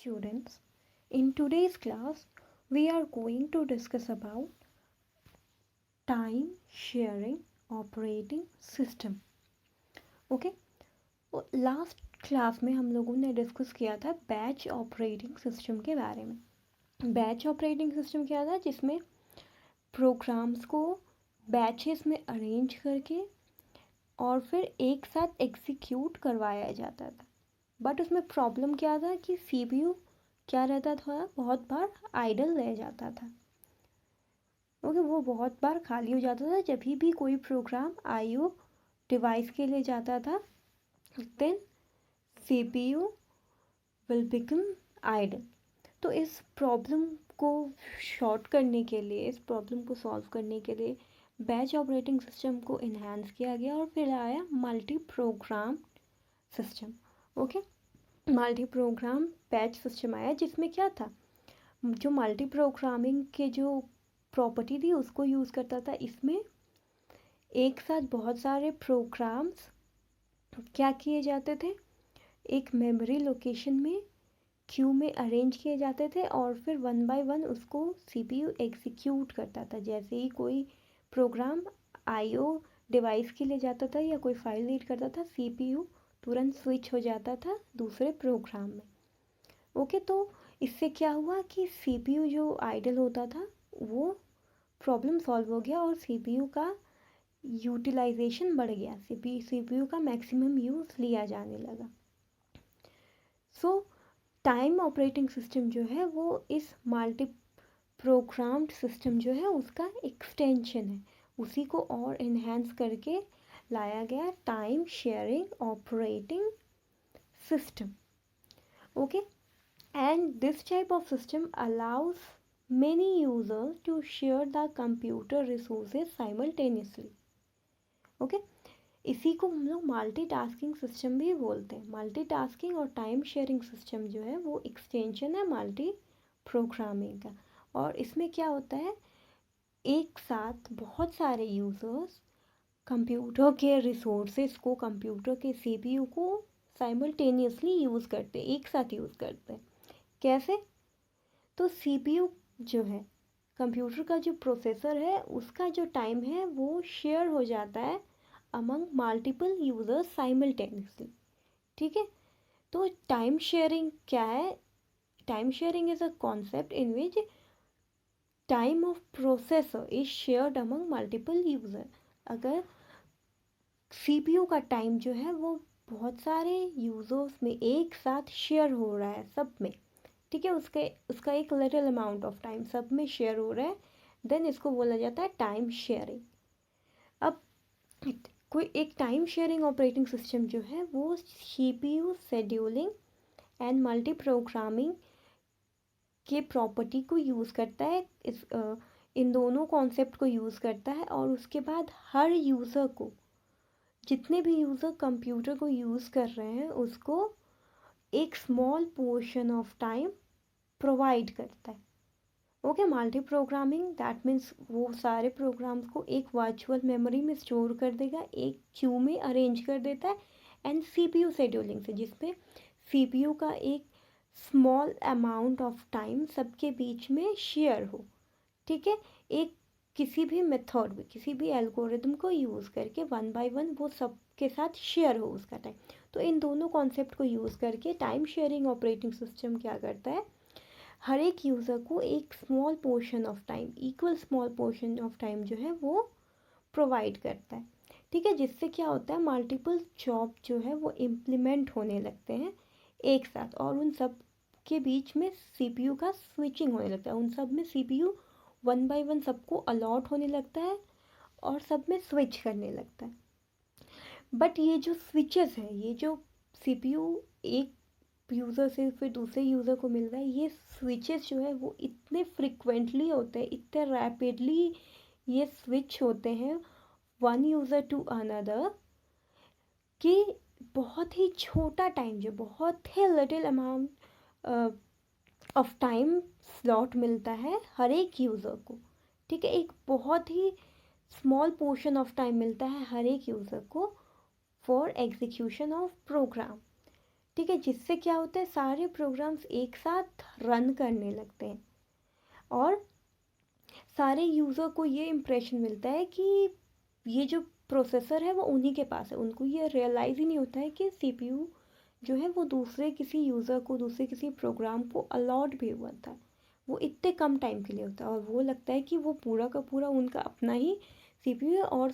students. In today's class, we are going to discuss about time sharing operating system. Okay, last class में हम लोगों ने discuss किया था बैच ऑपरेटिंग सिस्टम के बारे में. बैच ऑपरेटिंग सिस्टम क्या था, जिसमें प्रोग्राम्स को बैचेस में अरेंज करके और फिर एक साथ एग्जीक्यूट करवाया जाता था. बट उसमें प्रॉब्लम क्या था कि सीपीयू क्या रहता था, बहुत बार आइडल रह जाता था. ओके, वो बहुत बार खाली हो जाता था. जब भी कोई प्रोग्राम आईओ डिवाइस के लिए जाता था, then CPU will become idle. तो इस प्रॉब्लम को शॉर्ट करने के लिए, इस प्रॉब्लम को सॉल्व करने के लिए बैच ऑपरेटिंग सिस्टम को इन्हांस किया गया और फिर आया multi program system. Okay, multi programme batch system आया, जिसमें क्या था, जो मल्टी प्रोग्रामिंग के जो प्रॉपर्टी थी उसको यूज़ करता था. इसमें एक साथ बहुत सारे प्रोग्राम्स क्या किए जाते थे, एक मेमोरी लोकेशन में क्यू में अरेंज किए जाते थे और फिर वन बाय वन उसको सीपीयू एग्जीक्यूट करता था. जैसे ही कोई प्रोग्राम आईओ डिवाइस के लिए जाता था या कोई फाइल रीड करता था, सीपीयू तुरंत स्विच हो जाता था दूसरे प्रोग्राम में. ओके, तो इससे क्या हुआ कि सीपीयू जो आइडल होता था वो प्रॉब्लम सॉल्व हो गया और सीपीयू का यूटिलाइजेशन बढ़ गया. सीपीयू का मैक्सिमम यूज़ लिया जाने लगा. सो टाइम ऑपरेटिंग सिस्टम जो है वो इस मल्टी प्रोग्राम्ड सिस्टम जो है उसका एक्सटेंशन है. उसी को और इन्हेंस करके लाया गया time sharing operating system. Okay, and this type of system allows many users to share the computer resources simultaneously. Okay, इसी को हम लोग मल्टीटास्किंग सिस्टम भी बोलते हैं. मल्टीटास्किंग और टाइम शेयरिंग सिस्टम जो है वो एक्सटेंशन है मल्टी प्रोग्रामिंग का. और इसमें क्या होता है, एक साथ बहुत सारे यूज़र्स कंप्यूटर के रिसोर्सेज को, कंप्यूटर के सीपीयू को साइमल्टेनियसली यूज़ करते, एक साथ यूज़ करते हैं. कैसे? तो सीपीयू जो है, कंप्यूटर का जो प्रोसेसर है, उसका जो टाइम है वो शेयर हो जाता है अमंग मल्टीपल यूजर्स साइमल्टेनियसली. ठीक है, तो टाइम शेयरिंग क्या है? Time sharing is a concept in which time of processor is shared among multiple user. अगर सीपीयू का टाइम जो है वो बहुत सारे यूजर्स में एक साथ शेयर हो रहा है सब में, ठीक है, उसका एक लिटिल अमाउंट ऑफ टाइम सब में शेयर हो रहा है, देन इसको बोला जाता है टाइम शेयरिंग. अब कोई एक टाइम शेयरिंग ऑपरेटिंग सिस्टम जो है वो CPU scheduling and multi programming के प्रॉपर्टी को यूज़ करता है. इन दोनों कॉन्सेप्ट को यूज़ करता है और उसके बाद हर यूज़र को, जितने भी यूज़र कंप्यूटर को यूज़ कर रहे हैं, उसको एक small portion of time provide करता है. Okay, multi programming that means वो सारे प्रोग्राम्स को एक वर्चुअल मेमोरी में स्टोर कर देगा, एक क्यू में अरेंज कर देता है. एंड सीपीयू शेड्यूलिंग से, जिसमें सीपीयू का एक स्मॉल अमाउंट ऑफ टाइम सबके बीच में शेयर हो. ठीक है, एक किसी भी मेथड में, किसी भी एल्गोरिदम को यूज़ करके वन बाय वन वो सबके साथ शेयर हो उसका टाइम. तो इन दोनों कॉन्सेप्ट को यूज़ करके टाइम शेयरिंग ऑपरेटिंग सिस्टम क्या करता है, हर एक यूज़र को एक small portion of time, equal small portion of time जो है वो प्रोवाइड करता है. ठीक है, जिससे क्या होता है, मल्टीपल जॉब जो है वो इम्प्लीमेंट होने लगते हैं एक साथ और उन सब के बीच में सीपीयू का स्विचिंग होने लगता है. उन सब में सीपीयू वन बाय वन सबको अलॉट होने लगता है और सब में स्विच करने लगता है. बट ये जो स्विचेस है, ये जो सीपीयू एक यूज़र से फिर दूसरे यूज़र को मिल रहा है, ये स्विचेस जो है वो इतने फ्रिक्वेंटली होते हैं, इतने रैपिडली ये स्विच होते हैं वन यूज़र टू अनदर, कि बहुत ही छोटा टाइम, जो बहुत ही little amount of time slot मिलता है हर एक यूज़र को. ठीक है, एक बहुत ही स्मॉल पोर्शन ऑफ टाइम मिलता है हर एक यूज़र को फॉर एग्जीक्यूशन ऑफ प्रोग्राम. ठीक है, जिससे क्या होता है सारे प्रोग्राम्स एक साथ रन करने लगते हैं और सारे यूज़र को ये इम्प्रेशन मिलता है कि ये जो प्रोसेसर है वो उन्हीं के पास है। उनको ये रियलाइज़ ही नहीं होता है कि सीपीयू जो है वो दूसरे किसी यूज़र को, दूसरे किसी प्रोग्राम को अलॉट भी हुआ था। वो इतने कम टाइम के लिए होता है और वो लगता है कि वो पूरा का पूरा उनका अपना ही सीपीयू है और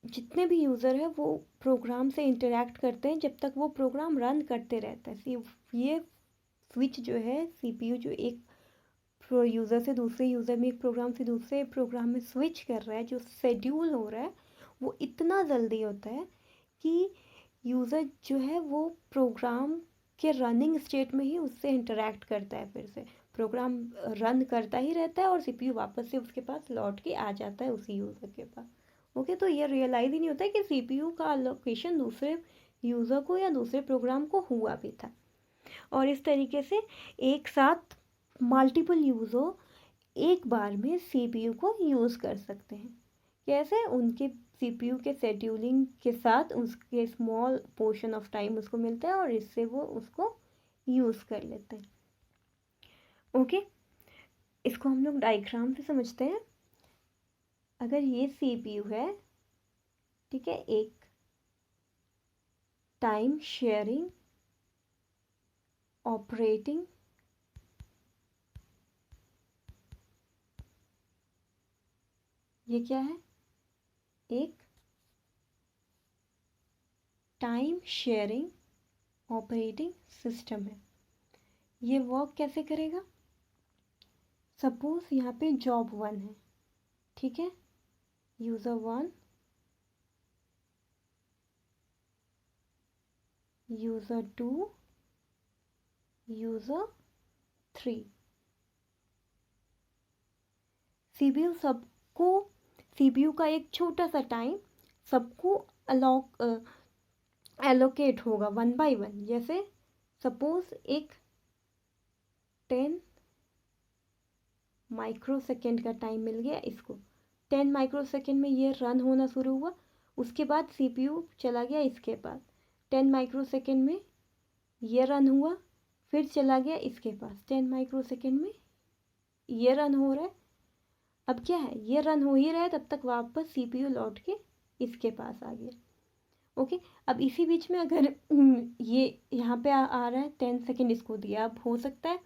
जितने भी यूज़र है वो प्रोग्राम से इंटरेक्ट करते हैं जब तक वो प्रोग्राम रन करते रहता है। ये स्विच जो है सीपीयू जो एक यूज़र से दूसरे यूज़र में, एक प्रोग्राम से दूसरे प्रोग्राम में स्विच कर रहा है, जो शेड्यूल हो रहा है वो इतना जल्दी होता है कि यूज़र जो है वो प्रोग्राम के रनिंग स्टेट में ही उससे इंटरेक्ट करता है। फिर से प्रोग्राम रन करता ही रहता है और सीपीयू वापस से उसके पास लौट के आ जाता है उसी यूज़र के पास। ओके, तो ये रियलाइज़ ही नहीं होता है कि सीपीयू का अलोकेशन दूसरे यूज़र को या दूसरे प्रोग्राम को हुआ भी था। और इस तरीके से एक साथ मल्टीपल यूज़र एक बार में सीपीयू को यूज़ कर सकते हैं। कैसे? उनके सीपीयू के शेड्यूलिंग के साथ उसके स्मॉल पोर्शन ऑफ टाइम उसको मिलता है और इससे वो उसको यूज़ कर लेते हैं। ओके, इसको हम लोग डायग्राम से समझते हैं। अगर ये सीपीयू है, ठीक है, एक टाइम शेयरिंग ऑपरेटिंग ये क्या है? एक टाइम शेयरिंग ऑपरेटिंग सिस्टम है। ये वर्क कैसे करेगा? सपोज यहाँ पे जॉब 1 है, ठीक है, यूज़र 1, यूज़र 2, यूज़र 3। सीपीयू का एक छोटा सा टाइम सबको एलोकेट होगा 1 बाय 1। जैसे सपोज एक 10 माइक्रो सेकेंड का टाइम मिल गया इसको। 10 माइक्रो सेकेंड में ये रन होना शुरू हुआ, उसके बाद सीपीयू चला गया इसके पास। 10 माइक्रो सेकेंड में ये रन हुआ, फिर चला गया इसके पास। 10 माइक्रो सेकेंड में ये रन हो रहा है। अब क्या है, ये रन हो ही रहा है, तब तक वापस सीपीयू लौट के इसके पास आ गया। ओके, अब इसी बीच में अगर ये यहाँ पे आ रहा है 10 सेकेंड इसको दिया, अब हो सकता है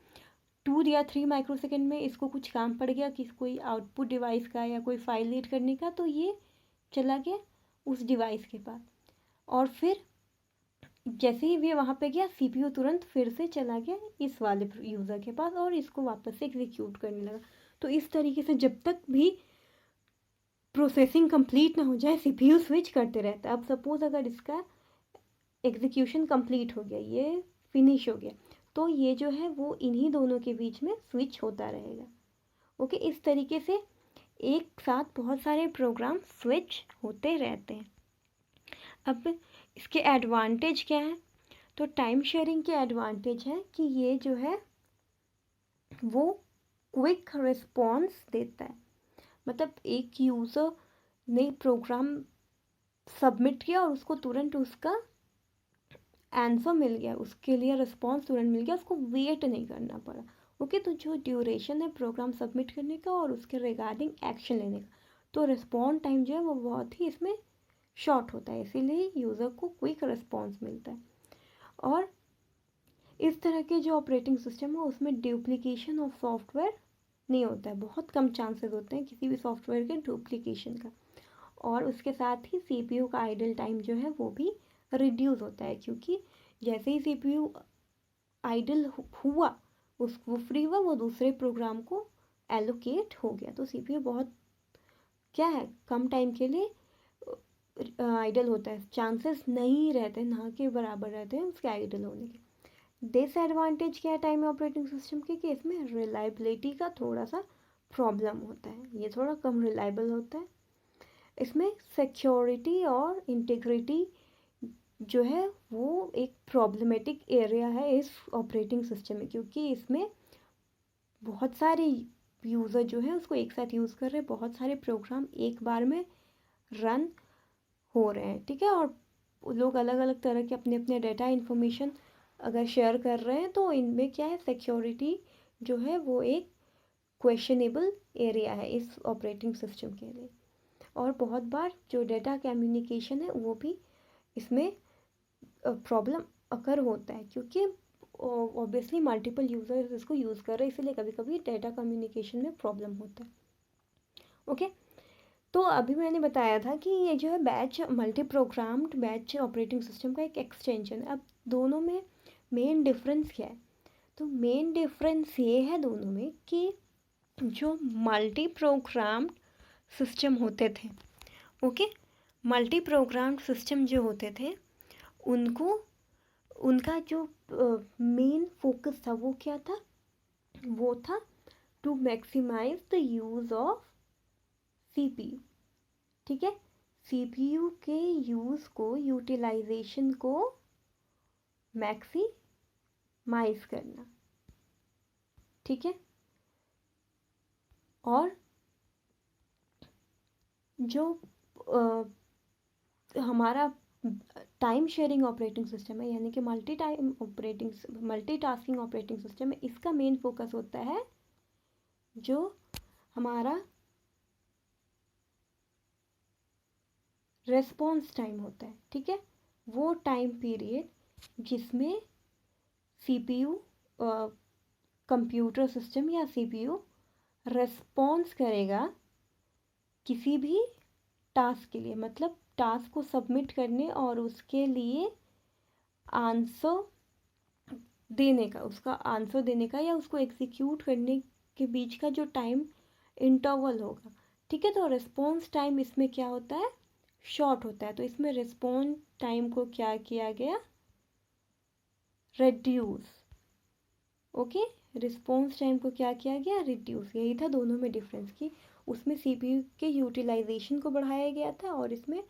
2 या 3 माइक्रो सेकेंड में इसको कुछ काम पड़ गया कि कोई आउटपुट डिवाइस का या कोई फाइल रीड करने का, तो ये चला गया उस डिवाइस के पास। और फिर जैसे ही ये वहाँ पे गया, सीपीयू तुरंत फिर से चला गया इस वाले यूज़र के पास और इसको वापस से एग्जीक्यूट करने लगा। तो इस तरीके से जब तक भी प्रोसेसिंग कंप्लीट ना हो जाए सीपीयू स्विच करते रहता है। अब सपोज अगर इसका एग्जीक्यूशन कंप्लीट हो गया, ये फिनिश हो गया, तो ये जो है वो इन्हीं दोनों के बीच में स्विच होता रहेगा। ओके, इस तरीके से एक साथ बहुत सारे प्रोग्राम स्विच होते रहते हैं। अब इसके एडवांटेज क्या है? तो टाइम शेयरिंग के एडवांटेज है कि ये जो है वो क्विक रिस्पॉन्स देता है। मतलब एक यूज़र ने प्रोग्राम सबमिट किया और उसको तुरंत उसका आंसर मिल गया, उसके लिए रिस्पॉन्स तुरंत मिल गया, उसको वेट नहीं करना पड़ा। ओके, तो जो ड्यूरेशन है प्रोग्राम सबमिट करने का और उसके रिगार्डिंग एक्शन लेने का, तो रिस्पॉन्स टाइम जो है वो बहुत ही इसमें शॉर्ट होता है, इसीलिए यूज़र को क्विक रिस्पॉन्स मिलता है। और इस तरह के जो ऑपरेटिंग सिस्टम है उसमें डुप्लीकेशन ऑफ सॉफ्टवेयर नहीं होता है, बहुत कम चांसेस होते हैं किसी भी सॉफ्टवेयर के डुप्लीकेशन का। और उसके साथ ही सीपीयू का आइडल टाइम जो है वो भी रिड्यूस होता है, क्योंकि जैसे ही सीपीयू आइडल हुआ, वो फ्री हुआ, वो दूसरे प्रोग्राम को एलोकेट हो गया। तो सीपीयू बहुत क्या है, कम टाइम के लिए आइडल होता है, चांसेस नहीं रहते, ना के बराबर रहते हैं उसके आइडल होने के। डिसएडवांटेज क्या है टाइम ऑपरेटिंग सिस्टम के, कि इसमें रिलायबिलिटी का थोड़ा सा प्रॉब्लम होता है, ये थोड़ा कम रिलायबल होता है। इसमें सिक्योरिटी और इंटीग्रिटी जो है वो एक प्रॉब्लमेटिक एरिया है इस ऑपरेटिंग सिस्टम में, क्योंकि इसमें बहुत सारे यूज़र जो है उसको एक साथ यूज़ कर रहे हैं, बहुत सारे प्रोग्राम एक बार में रन हो रहे हैं, ठीक है। और लोग अलग अलग तरह के अपने अपने डेटा इन्फॉर्मेशन अगर शेयर कर रहे हैं तो इनमें क्या है, सिक्योरिटी जो है वो एक क्वेश्चनेबल एरिया है इस ऑपरेटिंग सिस्टम के लिए। और बहुत बार जो डेटा कम्युनिकेशन है वो भी इसमें प्रॉब्लम अकर होता है, क्योंकि ऑब्वियसली मल्टीपल यूज़र्स इसको यूज़ कर रहे हैं, इसलिए कभी कभी डेटा कम्युनिकेशन में प्रॉब्लम होता है। ओके, तो अभी मैंने बताया था कि ये जो है batch multi programmed batch operating system का एक एक्सटेंशन है। अब दोनों में मेन डिफरेंस क्या है? तो मेन डिफरेंस ये है दोनों में कि जो मल्टी प्रोग्राम्ड सिस्टम होते थे, ओके, मल्टी प्रोग्राम्ड सिस्टम जो होते थे उनको उनका जो मेन फोकस था वो क्या था? वो था to maximise the use of CPU. ठीक है, सीपीयू के यूज़ को, यूटिलाइजेशन को मैक्सिमाइज करना। ठीक है, और जो हमारा टाइम शेयरिंग ऑपरेटिंग सिस्टम है, यानी कि मल्टीटास्किंग ऑपरेटिंग सिस्टम है, इसका मेन फोकस होता है जो हमारा रेस्पॉन्स टाइम होता है। ठीक है, वो टाइम पीरियड जिसमें सीपीयू कंप्यूटर सिस्टम या सीपीयू रेस्पॉन्स करेगा किसी भी टास्क के लिए, मतलब टास्क को सबमिट करने और उसके लिए आंसर देने का, उसका आंसर देने का या उसको एग्जीक्यूट करने के बीच का जो टाइम इंटरवल होगा। ठीक है, तो रिस्पॉन्स टाइम इसमें क्या होता है? शॉर्ट होता है। तो इसमें रिस्पॉन्स टाइम को क्या किया गया? रिड्यूस। ओके, रिस्पॉन्स टाइम को क्या किया गया? रिड्यूस। यही था दोनों में डिफरेंस, कि उसमें सीपीयू के यूटिलाइजेशन को बढ़ाया गया था और इसमें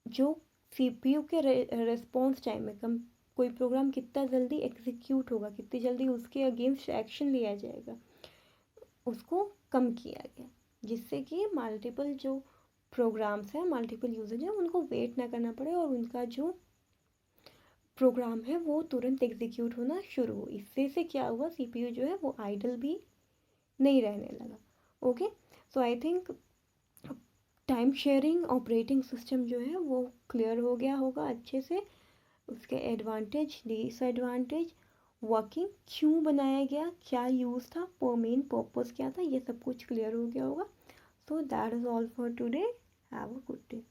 जो सीपीयू के रिस्पॉन्स टाइम में कम, कोई प्रोग्राम कितना जल्दी एग्जीक्यूट होगा, कितनी जल्दी उसके अगेंस्ट एक्शन लिया जाएगा, उसको कम किया गया, जिससे कि मल्टीपल जो प्रोग्राम्स हैं, मल्टीपल यूजर हैं, उनको वेट ना करना पड़े और उनका जो प्रोग्राम है वो तुरंत एग्जीक्यूट होना शुरू हो। इससे से क्या हुआ? सीपीयू जो है वो आइडल भी नहीं रहने लगा। Okay, so I think time sharing operating system जो है वो क्लियर हो गया होगा अच्छे से, उसके एडवांटेज, डिसएडवांटेज, वर्किंग क्यों बनाया गया, क्या यूज़ था, मेन पर्पस क्या था, ये सब कुछ क्लियर हो गया होगा। So that is all for today. Have a good day.